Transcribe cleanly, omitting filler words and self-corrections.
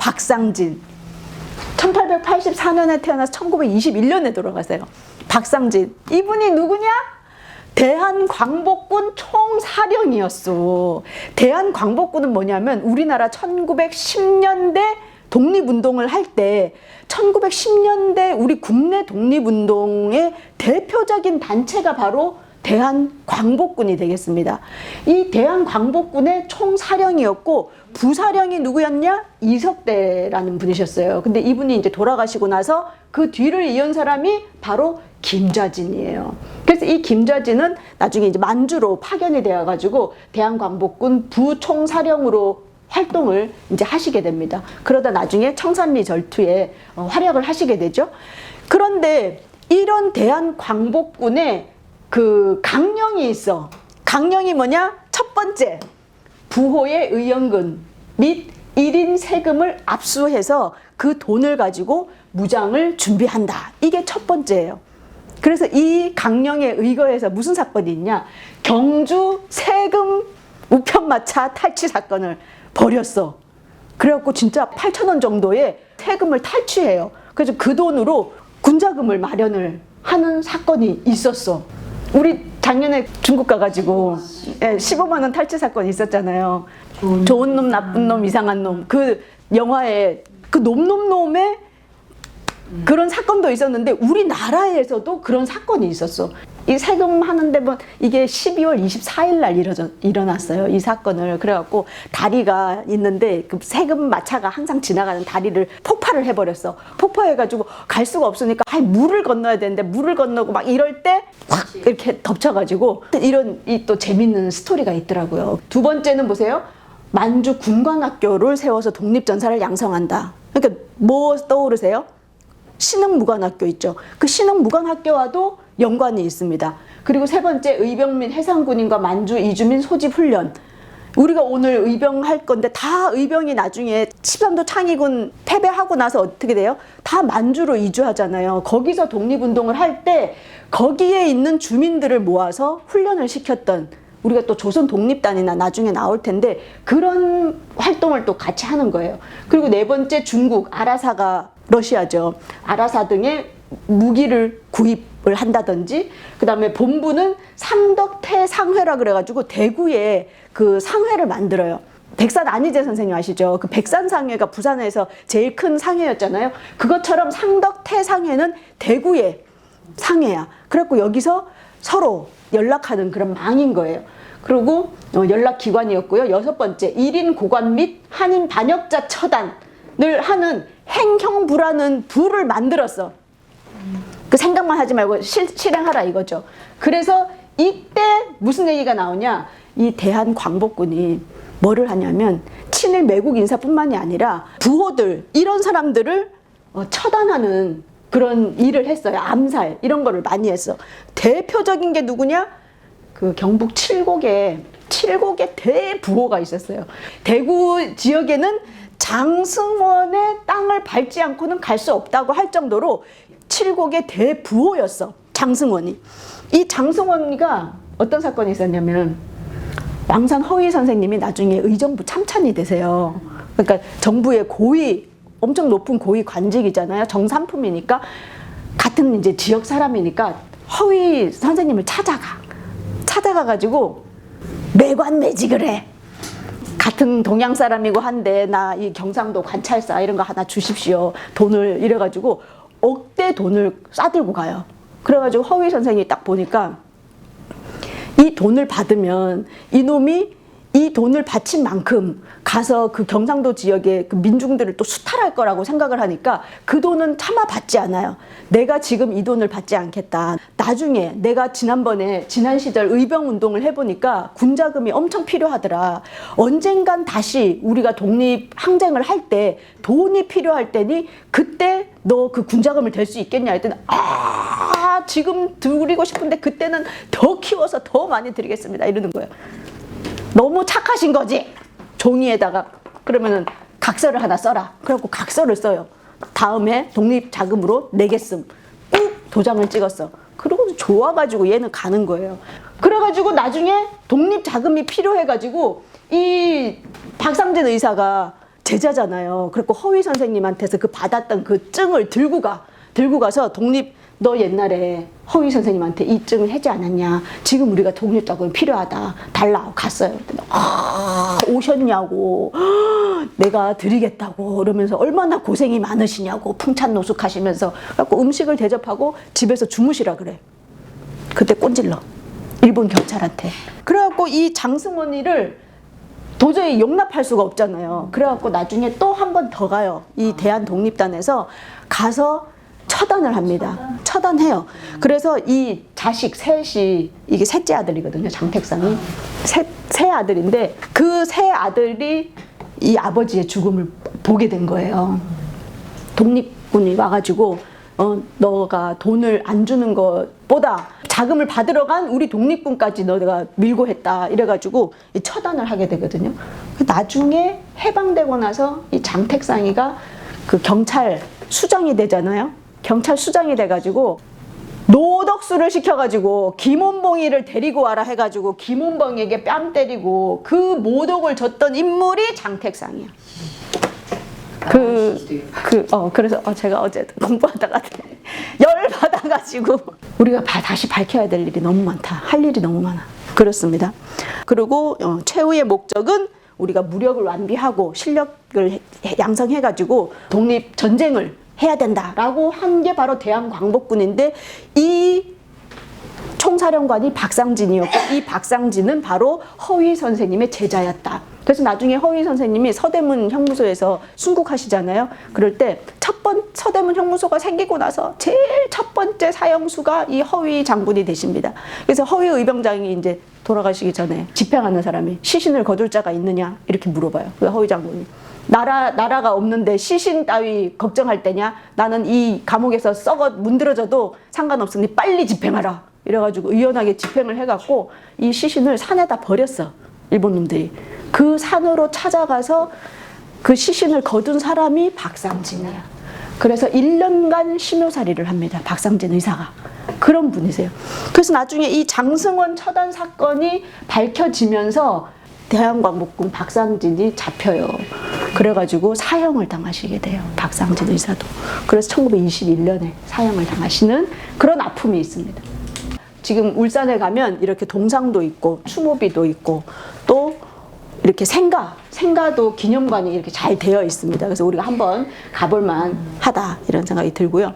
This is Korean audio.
박상진. 1884년에 태어나서 1921년에 돌아가세요. 박상진. 이분이 누구냐? 대한광복군 총사령이었어. 대한광복군은 뭐냐면 우리나라 1910년대 독립운동을 할 때 1910년대 우리 국내 독립운동의 대표적인 단체가 바로 대한광복군이 되겠습니다. 이 대한광복군의 총사령이었고 부사령이 누구였냐? 이석대라는 분이셨어요. 근데 이분이 이제 돌아가시고 나서 그 뒤를 이은 사람이 바로 김좌진이에요. 그래서 이 김좌진은 나중에 이제 만주로 파견이 되어가지고 대한광복군 부총사령으로 활동을 이제 하시게 됩니다. 그러다 나중에 청산리 전투에 활약을 하시게 되죠. 그런데 이런 대한광복군의 그 강령이 있어. 강령이 뭐냐? 첫 번째, 부호의 의연금 및 1인 세금을 압수해서 그 돈을 가지고 무장을 준비한다. 이게 첫 번째예요. 그래서 이 강령에 의거해서 무슨 사건이 있냐? 경주 세금 우편마차 탈취 사건을 벌였어. 그래갖고 진짜 8,000원 정도의 세금을 탈취해요. 그래서 그 돈으로 군자금을 마련을 하는 사건이 있었어. 우리 작년에 중국 가가지고 15만 원 탈취 사건이 있었잖아요. 좋은 놈, 나쁜 놈, 이상한 놈. 그 영화에 그 놈놈놈의 그런 사건도 있었는데 우리나라에서도 그런 사건이 있었어. 이 세금 하는데 뭐 이게 12월 24일 날 일어났어요. 이 사건을. 그래갖고 다리가 있는데 그 세금 마차가 항상 지나가는 다리를 폭파를 해버렸어. 폭파해가지고 갈 수가 없으니까 물을 건너야 되는데 물을 건너고 막 이럴 때 확 이렇게 덮쳐가지고 이런 이 또 재밌는 스토리가 있더라고요. 두 번째는 보세요. 만주 군관학교를 세워서 독립전사를 양성한다. 그러니까 뭐 떠오르세요? 신흥무관학교 있죠. 그 신흥무관학교와도 연관이 있습니다. 그리고 세 번째, 의병 및 해상군인과 만주 이주민 소집 훈련. 우리가 오늘 의병할 건데 다 의병이 나중에 13도 창의군 패배하고 나서 어떻게 돼요? 다 만주로 이주하잖아요. 거기서 독립운동을 할 때 거기에 있는 주민들을 모아서 훈련을 시켰던, 우리가 또 조선 독립단이나 나중에 나올 텐데 그런 활동을 또 같이 하는 거예요. 그리고 네 번째, 중국 아라사가 러시아죠. 아라사 등의 무기를 구입을 한다든지, 그 다음에 본부는 상덕태상회라 그래가지고 대구에 그 상회를 만들어요. 백산 안희재 선생님 아시죠? 그 백산상회가 부산에서 제일 큰 상회였잖아요. 그것처럼 상덕태상회는 대구의 상회야. 그래갖고 여기서 서로 연락하는 그런 망인 거예요. 그리고 연락기관이었고요. 여섯 번째, 1인 고관 및 한인 반역자 처단을 하는 행형부라는 부를 만들었어. 그 생각만 하지 말고 실행하라 이거죠. 그래서 이때 무슨 얘기가 나오냐? 이 대한광복군이 뭐를 하냐면 친일 매국 인사뿐만이 아니라 부호들, 이런 사람들을 처단하는 그런 일을 했어요. 암살 이런 거를 많이 했어. 대표적인 게 누구냐? 그 경북 칠곡에 대부호가 있었어요. 대구 지역에는 장승원의 땅을 밟지 않고는 갈 수 없다고 할 정도로 칠곡의 대부호였어. 장승원이. 이 장승원이가 어떤 사건이 있었냐면 왕산 허위 선생님이 나중에 의정부 참찬이 되세요. 그러니까 정부의 고위, 엄청 높은 고위 관직이잖아요. 정삼품이니까 같은 이제 지역 사람이니까 허위 선생님을 찾아가가지고 매관매직을 해. 같은 동양 사람이고 한데 나 이 경상도 관찰사 이런 거 하나 주십시오. 돈을 이래가지고 억대 돈을 싸들고 가요. 그래가지고 허위 선생님이 딱 보니까 이 돈을 받으면 이놈이 이 돈을 바친 만큼 가서 그 경상도 지역의 그 민중들을 또 수탈할 거라고 생각을 하니까 그 돈은 차마 받지 않아요. 내가 지금 이 돈을 받지 않겠다. 나중에 내가 지난 시절 의병운동을 해보니까 군자금이 엄청 필요하더라. 언젠간 다시 우리가 독립항쟁을 할 때 돈이 필요할 때니 그때 너 그 군자금을 댈 수 있겠냐 했더니 지금 드리고 싶은데 그때는 더 키워서 더 많이 드리겠습니다. 이러는 거예요. 너무 착하신 거지. 종이에다가 그러면은 각서를 하나 써라. 그래갖고 각서를 써요. 다음에 독립자금으로 내겠음. 꾹 도장을 찍었어. 그러고 좋아가지고 얘는 가는 거예요. 그래가지고 나중에 독립자금이 필요해가지고 이 박상진 의사가 제자잖아요. 그리고 허위 선생님한테서 그 받았던 그 증을 들고 가서 너 옛날에 허위 선생님한테 이 증을 해지 않았냐? 지금 우리가 독립자금이 필요하다. 달라. 갔어요. 오셨냐고. 내가 드리겠다고. 그러면서 얼마나 고생이 많으시냐고. 풍찬노숙하시면서. 그래갖고 음식을 대접하고 집에서 주무시라 그래. 그때 꼰질러. 일본 경찰한테. 그래갖고 이 장승원이를 도저히 용납할 수가 없잖아요. 그래갖고 나중에 또 한 번 더 가요. 이 대한독립단에서 가서 처단을 합니다. 처단해요. 그래서 이 자식 셋이, 이게 셋째 아들이거든요. 장택상이. 세 아들인데 그 세 아들이 이 아버지의 죽음을 보게 된 거예요. 독립군이 와가지고 너가 돈을 안 주는 것보다 자금을 받으러 간 우리 독립군까지 너가 밀고 했다. 이래가지고 처단을 하게 되거든요. 나중에 해방되고 나서 이 장택상이가 그 경찰 수장이 되잖아요. 경찰 수장이 돼가지고 노덕수를 시켜가지고 김원봉이를 데리고 와라 해가지고 김원봉에게 뺨 때리고 그 모독을 줬던 인물이 장택상이야. 그래서 제가 어제 공부하다가 열 받아가지고 우리가 다시 밝혀야 될 일이 너무 많다. 할 일이 너무 많아. 그렇습니다. 그리고 최후의 목적은 우리가 무력을 완비하고 실력을 양성해가지고 독립 전쟁을 해야 된다라고 한 게 바로 대한광복군인데 이 총사령관이 박상진이었고 이 박상진은 바로 허위 선생님의 제자였다. 그래서 나중에 허위 선생님이 서대문 형무소에서 순국하시잖아요. 그럴 때 서대문 형무소가 생기고 나서 제일 첫 번째 사형수가 이 허위 장군이 되십니다. 그래서 허위 의병장이 이제 돌아가시기 전에 집행하는 사람이 시신을 거둘 자가 있느냐 이렇게 물어봐요. 그 허위 장군이. 나라가 없는데 시신 따위 걱정할 때냐? 나는 이 감옥에서 썩어 문드러져도 상관없으니 빨리 집행하라. 이래가지고 의연하게 집행을 해갖고 이 시신을 산에다 버렸어. 일본 놈들이. 그 산으로 찾아가서 그 시신을 거둔 사람이 박상진이야. 그래서 1년간 심요살이를 합니다. 박상진 의사가. 그런 분이세요. 그래서 나중에 이 장승원 처단 사건이 밝혀지면서 대한광복군 박상진이 잡혀요. 그래가지고 사형을 당하시게 돼요. 박상진 의사도. 그래서 1921년에 사형을 당하시는 그런 아픔이 있습니다. 지금 울산에 가면 이렇게 동상도 있고 추모비도 있고 또 이렇게 생가도 기념관이 이렇게 잘 되어 있습니다. 그래서 우리가 한번 가볼만 하다 이런 생각이 들고요.